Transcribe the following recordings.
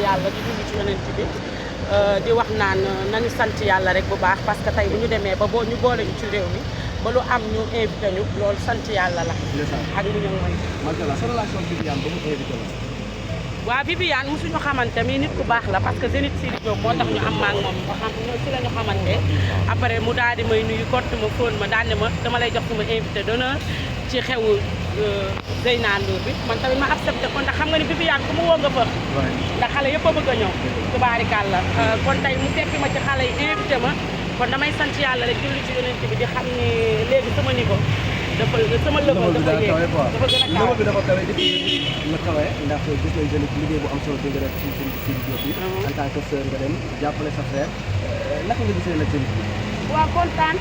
yàlla di julli ci yonent bi di wax naan nañu sant yàlla rek bu baax parce que tey bu ñu demee ba ñu boole ñu ci réew mi ba lu am ñu invité ñu loolu sant yàlla la. ak lu ñu mooy. macha allah sa relation Viviane ba mu invité la. waaw Viviane mosuñu xamante mi nit ku baax la parce que Zénith Sidi Diop moo tax ñu am maak moom ba xam si la ñu xamante après mu daal di may nuyu kott ma fóon ma daal ne ma dama lay jox sama invité d'honneur ci xewu Zeyna Ndour bi man tamit ma accepté ko ndax xam nga ni Viviane ku mu woo nga fa ndax xale yëpp a bëgg a ñëw tubaarikàlla kon tey mu tekki ma ci xale yi invité ma kon damay sant yàlla rek julli ci yonent bi di xam ni léegi sama niveau dafa sama level dafa yéeg dafa gën a kawe bi dafa kawe depuis la kawe ndax gis nañ Zénith liggéey bu am solo bi nga def ci Sidi Diop bi en tant que sœur nga dem jàppale sa frère naka nga gisee nag Zénith bi waaw kontaan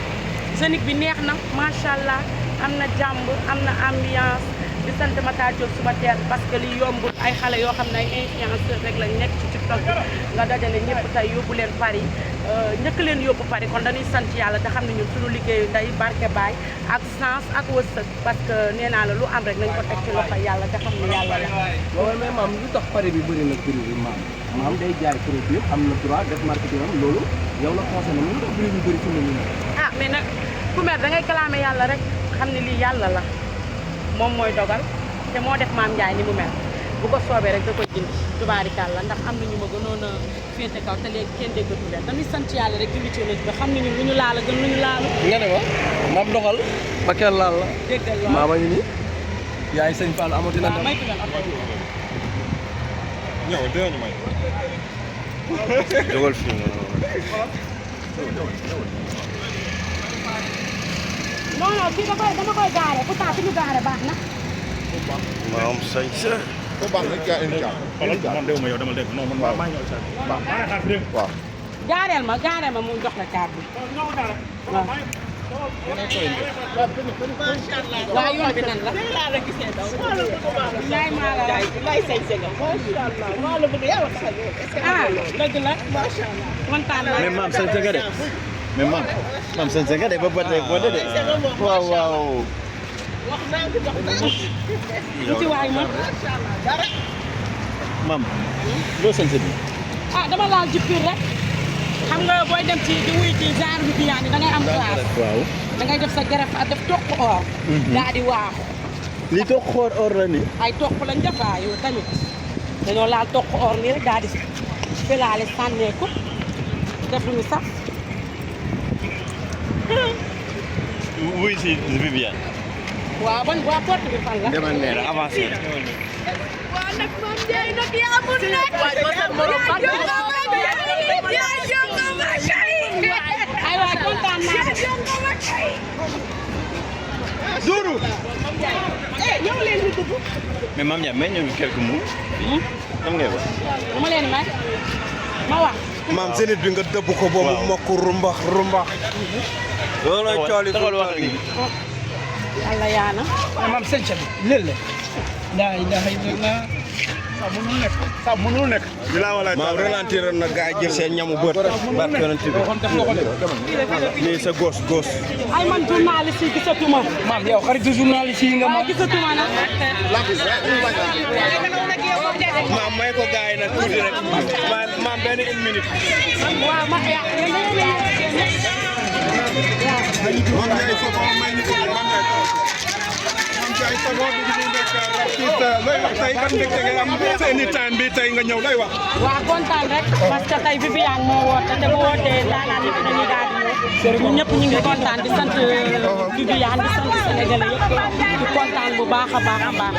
Zénith bi neex na macha allah am na jàmb am na ambiance di sant Matar Diop suba teel parce que li yombul ay xale yoo xam ne ay influenceurs rek lañ nekk ci TikTok nga dajale ñëpp tey yóbbu leen Paris njëkk leen yóbbu Paris kon dañuy sant yàlla te xam ne ñun suñu liggéeyu nday barke baay ak sens ak wërsëg parce que nee naa la lu am rek nañ ko teg ci loxo yàlla te xam ne yàlla la. waaw mais maam lu tax Paris bi bëri na prix bi maam day jaay produit am na droit def marketing am loolu yow la concerné mu tax prix bi bëri fi mu ne ah mais nag ku mer da ngay clamé yàlla rek xam ne lii yàlla la moom mooy dogal te moo def maam Ndiaye ni mu mel bu ko soobee rek da koy jënd tubaarikàlla ndax am na ñu ma gënoon a féete kaw te léegi kenn déggatu leen dañuy sant yàlla rek julli ci nit bi xam ne ñun lu ñu laal gën lu ñu laalu. nga ne ma maam doxal ba kenn laal la. déggal lool maama ngi nii yaay sëñ Fall amati na. waaw may tuddal am ñëw dinañu may. jógal fii non non kii dama koy gaare pourtant fi ñu gaare baax na. maam sañ sa. ko baax rek gaa indi caa. xoolal man déw ma yow dama dégg non man maa ñëw caa. baax maa ngi xaar dégg nga. waaw. gaareel ma mu jox la caab bi. waaw. waaw yoon bi nan la. yaay maa la ah dëgg la. kontaan naa. mais maam sañ sa nga de. mais maam sañ sa nga de ba ba tey boo de de. waaw waaw. lu ci waay ma. maam loo sañ sa bi. ah dama laal jippir rek. xam nga booy dem ci di wuy ci genre bi Viviane da ngay am classe. waaw. da ngay def sa geref ak def toq or. daa di waaxu. li toog xoor or la ni. ay toq lañ def yow tamit dañoo laal toq or nii rek daa di felaale sànneeku def lu ñu sax. wuy si Viviane. waaw bon waa porte bi fan la. demal nee na avancé. waaw nag moom Ndiaye nag yaa mun nag. yaa jongo ma kay. aywa kontaan naa de. Doudou. ñëw leen ñu dugg. mais maam Ndiaye may ñëw quelques mots. am ngay wax. dama leen may ma wax. maam Zénith bi nga dëbb ko ba mu mokk rumbax rumbax. looloo cooli taxawal wax ni. yàlla yaa na. maam sëñ bi léeg la. laa ilaaha illallaah. sa mënul nekk. bilaa walaay maam ralentir na gaa jël seen ñamu bët. barke yonent bi nii sa gos. ay man journaliste yi gisatuma. maam yow xaritu journaliste yi nga waaw gisatuma nag. maam may ko gaa yi nag tuuti rek. maam benn une minute. waaw ma yàq yéen da ngeen Mame Ndiaye Savon may ñu ko Mame Ndiaye Savon bi ñu nekk artiste looy wax tey ban mbégte nga am seeni time bi tey nga ñëw lay wax. waaw kontaan rek parce que tey Viviane moo woote te bu wootee daanaka ñëpp dañuy daal di ñëw ñun ñëpp ñu ngi kontaan di sant Viviane di sant Sénégalais yëpp di kontaan bu baax a baax a baax.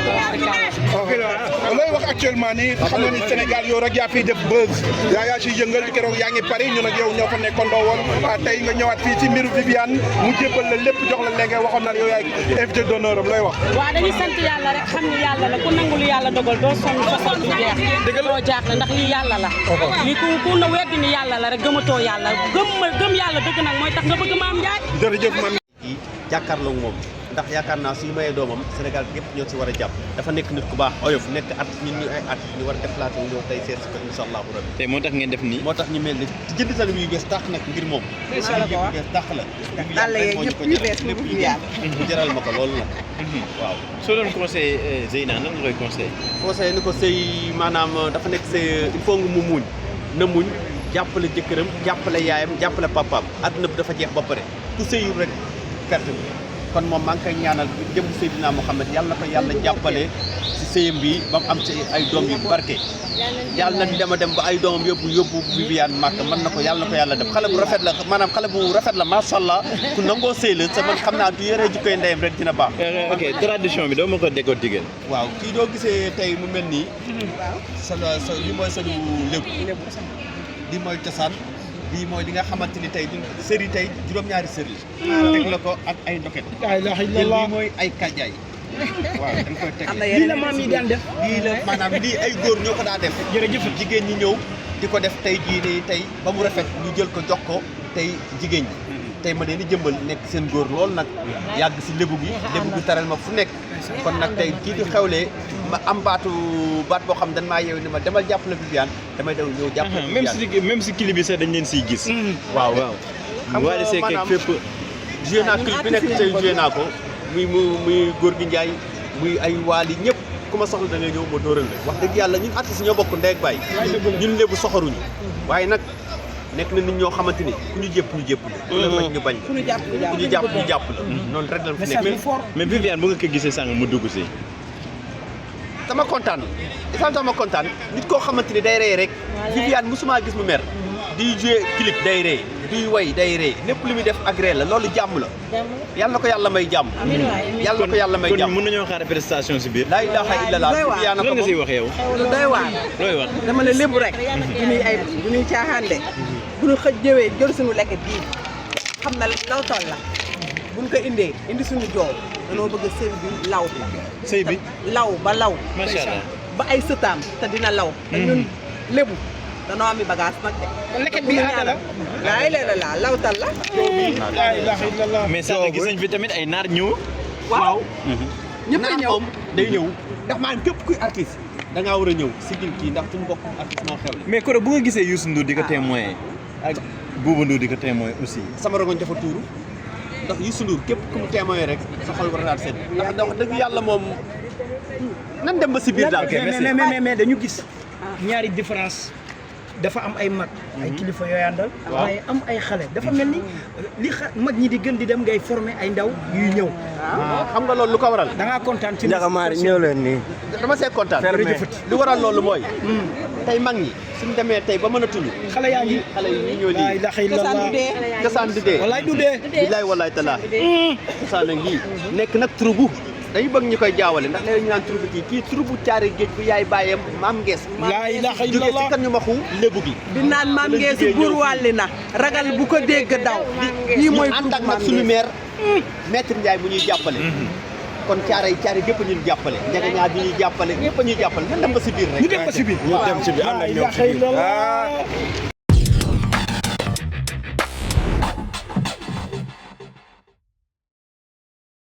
looy wax actuellement nii xam nga ni Sénégal yow rek yaa fiy def buzz yaa ciy yëngal keroog yaa ngi Paris ñun ak yow ñoo fa nekkandoo woon tey nga ñëwaat fii ci mbiru Viviane mu jébbal la lépp jox la léegi waxoon na yow yaay invité d'honneur am looy wax. waaw dañuy sant yàlla rek xam ni yàlla la ku nangu lu yàlla dogal doo sonn sa sonn du jeex doo jaaxle ndax lii yàlla la lii ku na weddi ni yàlla la rek gëmatoo yàlla gëm yàlla dëgg nag mooy tax nga bëgg Mame Ndiaye. jërëjëf Mame jàkkaarloo moom ndax yaakaar naa suñu mayee doomam Sénégal bi yëpp ñoo ci war a jàpp dafa nekk nit ku baax oyof nekk ñun ñu ay ñu war a déplacé wu ñëw tey seet si ko incha allahu rabbi tey moo tax ngeen def nii moo tax ñu mel ni jënd tali yu bees tàq nag ngir moom yu bees tàq la dàll yeeg yëpp yu bees lépp yu yàlla jaral ma ko loolu nag waaw soo doon conseil Zeyna nan nga koy conseil conseil ni ko sëy maanaam dafa nekk sëy il faut nga mu muñ na muñ jàppale jëkkëram jàppale yaayam jàppale papaam adduna bi dafa jeex ba pare ku sëyul rek perte bi kon moom maa ngi koy ñaanal jëm Seydina Mouhamed yàlla na ko yàlla jàppale si sëyam bi ba mu am ci ay doom yu barke yàlla na dem a dem ba ay doomam yóbbu Viviane Màkka mën na ko yàlla def xale bu rafet la maanaam xale bu rafet la macha allah ku nangoo sëy la sa man xam naa du yore jikkoy ndeyam rek dina baax ok tradition bi doo ma ko décortiquer waaw kii doo gisee tey mu mel nii sa li mooy sañu lépp lii mooy cosaan lii mooy li nga xamante ni tey sëri tey juróom-ñaari sëri teg la ko ak ay ndoket la ilaha illallah lii mooy ay kàjjaay waaw dañ koy teg lii la maam yi daan def lii la maanaam lii ay góor ñoo ko daa def jërëjëf jigéen ñi ñëw di ko def tey jii nii tey ba mu rafet ñu jël ko jox ko tey jigéen ñi tey ma leen di jëmbal nekk seen góor loolu nag yàgg si lébu gi taral ma fu nekk kon nag tey kii di xewlee ma am baat boo xam dañ maa yeew ni ma demal jàppale Viviane damay daw ñëw jàppale Viviane même si clip bi sax dañ leen siy gis waaw xam nga maanaam fépp joué naa clip bi nekk tey joué naa ko muy góor gi Njaay muy ay waali ñëpp ku ma soxla da ngay ñëw ma dóoral la wax dëgg yàlla ñun artistes ñoo bokk ndey ak baay ñun lébu soxoruñu waaye nag nekk na nit ñoo xamante ni ku ñu jëpp ñu jëpp la ku la bañ ñu bañ la ku ñu jàpp ñu jàpp la noonu rek la fi nekk mais Viviane bu nga ko gisee sànq mu dugg si dama kontaan dama kontaan nit koo xamante ni day rey rek Viviane musuma gis mu mer di jouer clip day rey di way day rey lépp lu muy def agré la loolu jàmm la yàlla na ko yàlla may jàmm yàlla na ko yàlla may jàmm kon mën nañoo xaar prestation si biir laa ilaaha illallah Viviane lan nga siy wax yow lu doy waar looy wax dama ne lépp rek bu ñuy caaxaan de bu ñu xëj jëwee jël suñu lekk bii xam na law tool la buñ ko indi suñu joow danoo bëgg sëy bi law sëy bi law ba law macha allah ba ay sëtaam te dina law te ñun lébu danoo ami bagage nag de leket bi aada la laay leela laa lawtal la la ilaha illallah mais sànq gis nañ fi tamit ay naar ñëw waaw ñëpp naar ñëw moom day ñëw ndax maanaam képp kuy artiste da ngaa war a ñëw si gil kii ndax suñu bokk artiste moo xew mais koro bu nga gisee Youssou Ndour di ko témoin ak Bouba Ndour di ko témoin aussi sama rongoñ dafa tuuru ndax Youssou Ndour képp ku mu témoin rek sa xol war a daal sedd ndax wax dëgg yàlla moom nan dem ba si biir daal mais dañu gis ñaari différence dafa am ay mag ay kilifa yooy àndal waaye am ay xale dafa mel ni li mag ñi di gën di dem ngay former ay ndaw yuy ñëw xam nga loolu lu ko waral da ngaa kontaan ci Ndiagamari ñëw leen nii dama see kontaan lu waral loolu mooy tey mag ñi suñu demee tey ba mën a tudd xale yaa ngi xale yi ñu ñoo la lii ilaha illallah cosaan du dee wallaay du dee bilaay wallaay talaa cosaan a ngi nekk nag troubu dañu bëgg ñu koy jaawale ndax léeg ñu naan troubu kii troubu caari géej bu yaay bàyyam maam ngees la ilaha jóge si illallah kan ñu maxu lébu gi di naan maam ngeesu buur wàlli na ragal bu ko dégg daw lii mooy ànd ak nag suñu maire maître Ndiaye mu ñuy jàppale kon caare gépp ñu jàppale njaga ñaar bi ñuy jàppale ñëpp a ñuy jàppale nan dem ba si biir rek ñu dem ba si biir ñu dem ci biir ànd ak ñoom la ilaha illallah